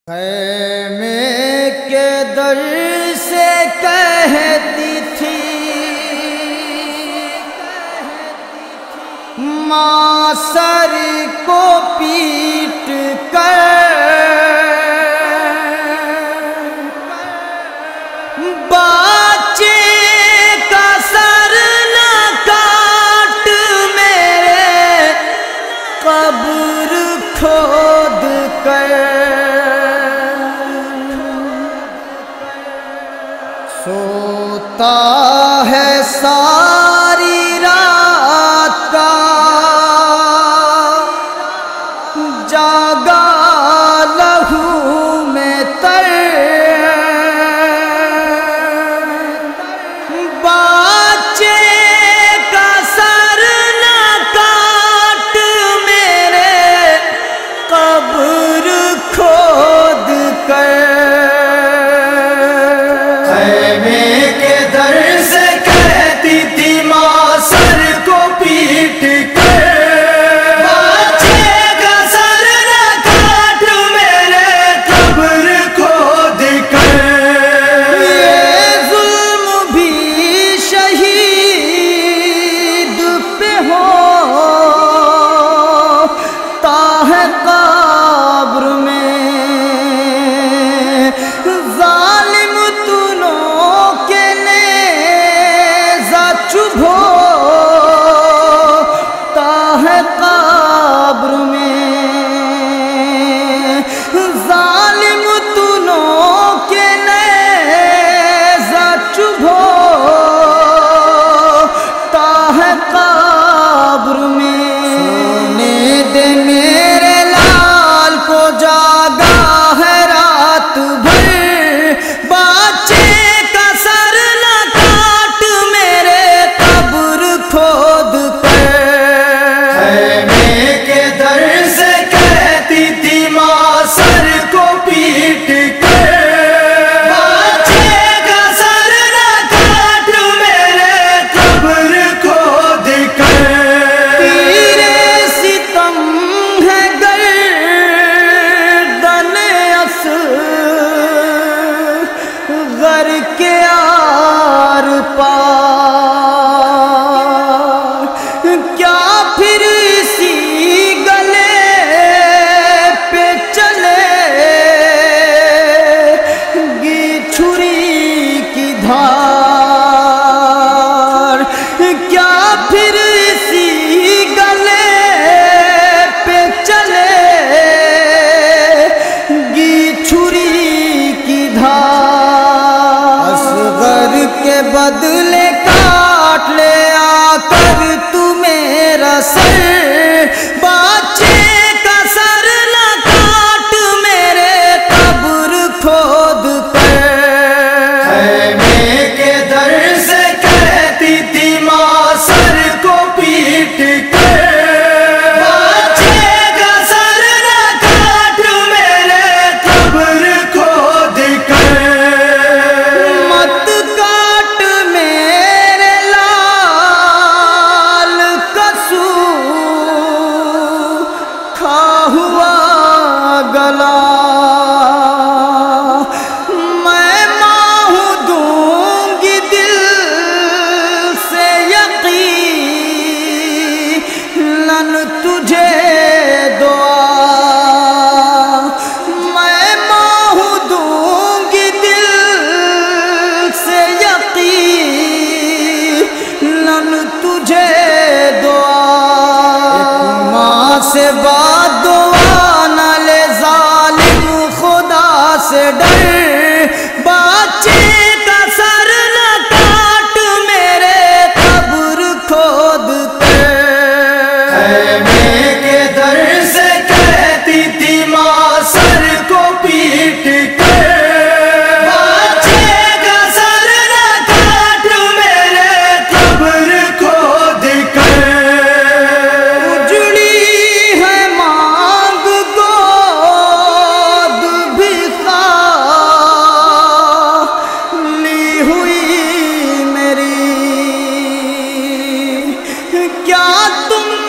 خیمے کے در سے کہتی تھی ماں سر کو پیٹ کر بچے کا سر نہ کاٹ میرے قبر کھود کر سوتا ہے ساری رات کا جاگا لہو میں تر بچے کا سر نہ کاٹ میرے قبر کھود کر بدلے کاٹ لے آ کر تو میرا سر بچے کا سر نہ کاٹ میرے قبر کھود کر خیمے کے در سے کہتی تھی ماں سر کو پیٹ کر بچے کا سر نہ کاٹ میرے قبر کھود کر مت گلا میں ماں دوں گی دل سے یقین تجھے دعا میں ماں دوں گی دل سے یقین تجھے دعا ماں سے بات دعا سے ڈر بچے کا سر نہ کاٹ میرے قبر کھود کر خیمے کے در سے کہتی تھی ماں سر کو پیٹ کر بچے کا سر نہ کاٹ میرے قبر کھود کر اجڑی ہے مانگ گود بھی کیا تم